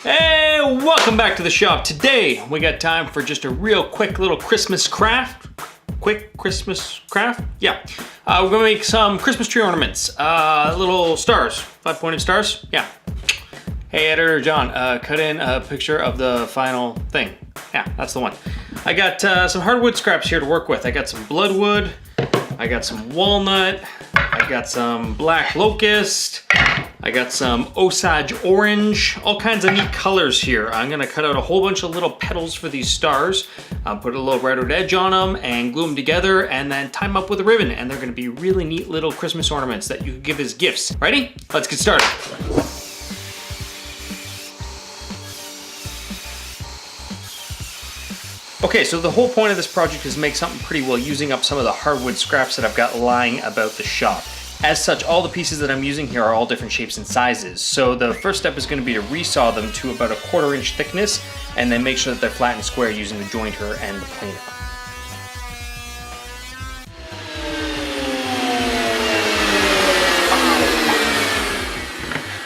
Hey, welcome back to the shop. Today we got time for just a real quick little Christmas craft. Quick Christmas craft? Yeah. We're gonna make some Christmas tree ornaments. Little stars, 5-pointed stars. Yeah. Hey, editor John, cut in a picture of the final thing. Yeah, that's the one. I got some hardwood scraps here to work with. I got some bloodwood, I got some walnut, I got some black locust, I got some Osage orange, all kinds of neat colors here. I'm gonna cut out a whole bunch of little petals for these stars, put a little redwood edge on them and glue them together and then tie them up with a ribbon. And they're gonna be really neat little Christmas ornaments that you can give as gifts. Ready? Let's get started. Okay, so the whole point of this project is make something pretty well using up some of the hardwood scraps that I've got lying about the shop. As such, all the pieces that I'm using here are all different shapes and sizes. So the first step is going to be to resaw them to about a 1/4 inch thickness and then make sure that they're flat and square using the jointer and the planer.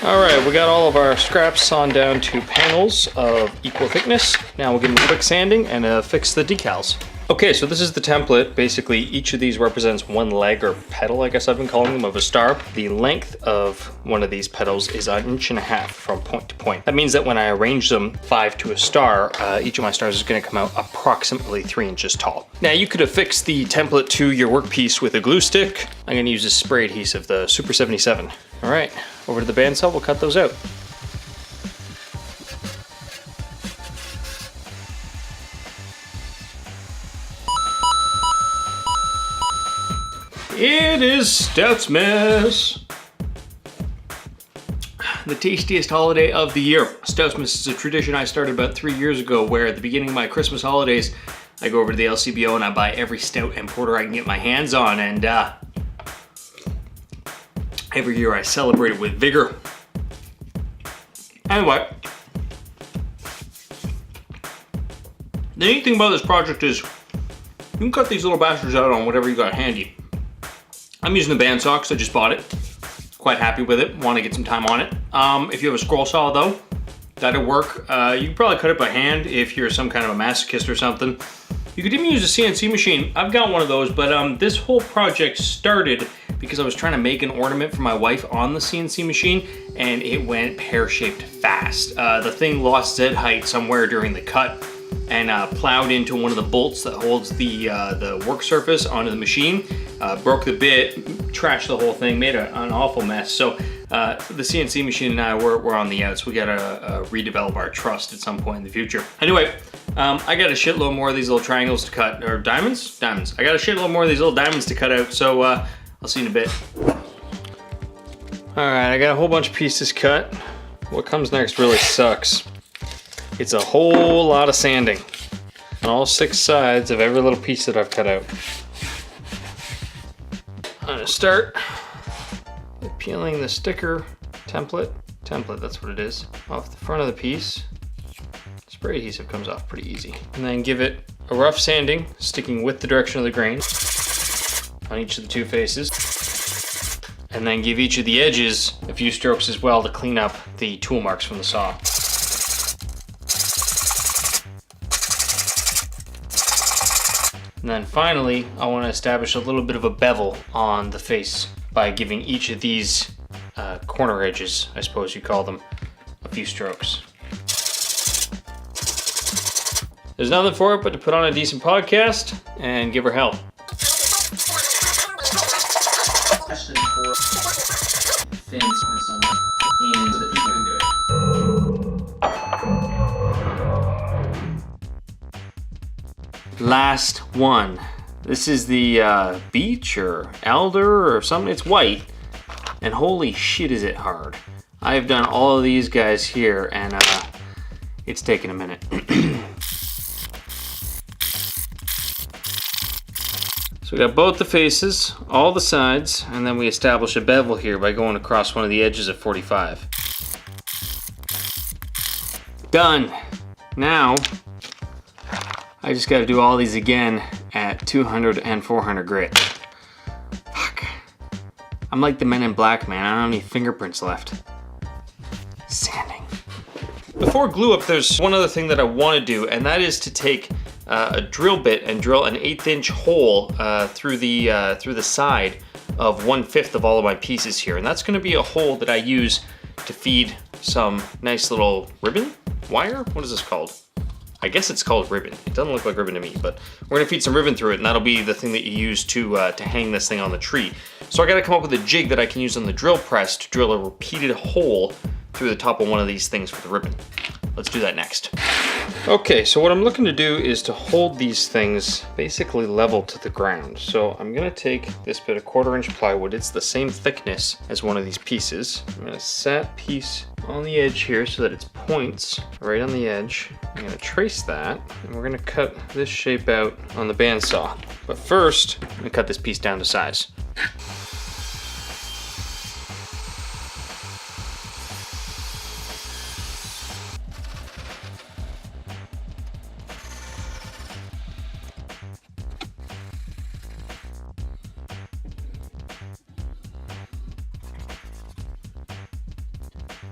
Alright, we got all of our scraps sawn down to panels of equal thickness. Now we'll give them a quick sanding and fix the decals. Okay, so this is the template. Basically, each of these represents one leg or petal, I guess I've been calling them, of a star. The length of one of these petals is 1.5 inches from point to point. That means that when I arrange them 5 to a star, each of my stars is gonna come out approximately 3 inches tall. Now, you could affix the template to your workpiece with a glue stick. I'm gonna use this spray adhesive, the Super 77. All right, over to the bandsaw, we'll cut those out. It is Stoutsmas! The tastiest holiday of the year. Stoutsmas is a tradition I started about 3 years ago where at the beginning of my Christmas holidays, I go over to the LCBO and I buy every stout and porter I can get my hands on, and every year I celebrate it with vigor. Anyway, the neat thing about this project is you can cut these little bastards out on whatever you got handy. I'm using the bandsaw because I just bought it. Quite happy with it, want to get some time on it. If you have a scroll saw though, that'll work. You can probably cut it by hand if you're some kind of a masochist or something. You could even use a CNC machine. I've got one of those, but this whole project started because I was trying to make an ornament for my wife on the CNC machine and it went pear-shaped fast. The thing lost Z height somewhere during the cut and plowed into one of the bolts that holds the work surface onto the machine, broke the bit, trashed the whole thing, made an awful mess. So the CNC machine and I were on the outs. We gotta redevelop our trust at some point in the future. Anyway, I got a shitload more of these little triangles to cut, or diamonds? Diamonds. I got a shitload more of these little diamonds to cut out, so I'll see you in a bit. All right, I got a whole bunch of pieces cut. What comes next really sucks. It's a whole lot of sanding on all 6 sides of every little piece that I've cut out. I'm gonna start with peeling the sticker template, that's what it is, off the front of the piece. Spray adhesive comes off pretty easy. And then give it a rough sanding, sticking with the direction of the grain on each of the 2 faces. And then give each of the edges a few strokes as well to clean up the tool marks from the saw. And then finally, I want to establish a little bit of a bevel on the face by giving each of these corner edges, I suppose you call them, a few strokes. There's nothing for it but to put on a decent podcast and give her hell. Last one. This is the beech or elder or something. It's white, and holy shit is it hard. I've done all of these guys here, and it's taken a minute. So we got both the faces, all the sides, and then we establish a bevel here by going across one of the edges at 45. Done. Now, I just gotta do all these again at 200 and 400 grit. Fuck. I'm like the Men in Black, man. I don't have any fingerprints left. Sanding. Before glue up, there's one other thing that I want to do, and that is to take a drill bit and drill an 1/8 inch hole through the side of 1/5 of all of my pieces here. And that's gonna be a hole that I use to feed some nice little ribbon? Wire? What is this called? I guess it's called ribbon. It doesn't look like ribbon to me, but we're gonna feed some ribbon through it, and that'll be the thing that you use to hang this thing on the tree. So I gotta come up with a jig that I can use on the drill press to drill a repeated hole through the top of one of these things for the ribbon. Let's do that next. Okay, so what I'm looking to do is to hold these things basically level to the ground. So I'm gonna take this bit of 1/4 inch plywood. It's the same thickness as one of these pieces. I'm gonna set a piece on the edge here so that its points right on the edge. I'm gonna trace that, and we're gonna cut this shape out on the bandsaw. But first, I'm gonna cut this piece down to size.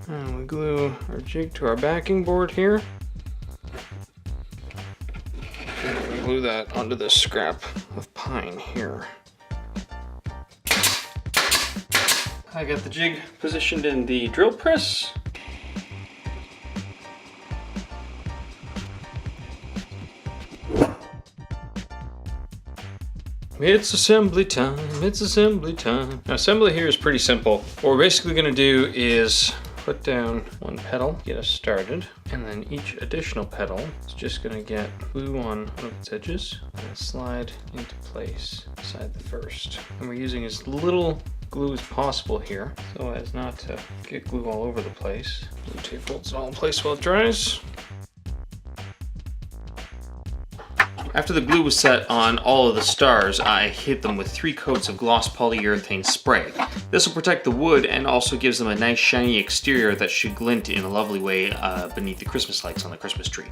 And we glue our jig to our backing board here. And we glue that onto this scrap of pine here. I got the jig positioned in the drill press. It's assembly time, it's assembly time. Now assembly here is pretty simple. What we're basically gonna do is put down one pedal, get us started, and then each additional pedal is just gonna get glue on one of its edges and slide into place beside the first. And we're using as little glue as possible here so as not to get glue all over the place. Glue tape holds it all in place while it dries. After the glue was set on all of the stars, I hit them with 3 coats of gloss polyurethane spray. This will protect the wood and also gives them a nice shiny exterior that should glint in a lovely way beneath the Christmas lights on the Christmas tree.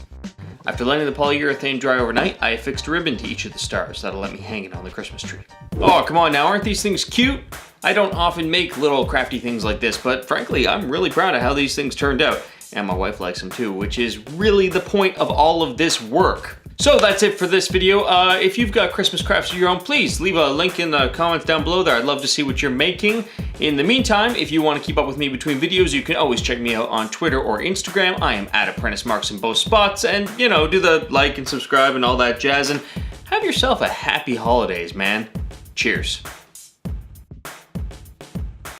After letting the polyurethane dry overnight, I affixed a ribbon to each of the stars that'll let me hang it on the Christmas tree. Oh, come on now, aren't these things cute? I don't often make little crafty things like this, but frankly, I'm really proud of how these things turned out. And my wife likes them too, which is really the point of all of this work. So that's it for this video. If you've got Christmas crafts of your own, please leave a link in the comments down below there. I'd love to see what you're making. In the meantime, if you want to keep up with me between videos, you can always check me out on Twitter or Instagram. I am @ApprenticeMarks in both spots. And, you know, do the like and subscribe and all that jazz. And have yourself a happy holidays, man. Cheers.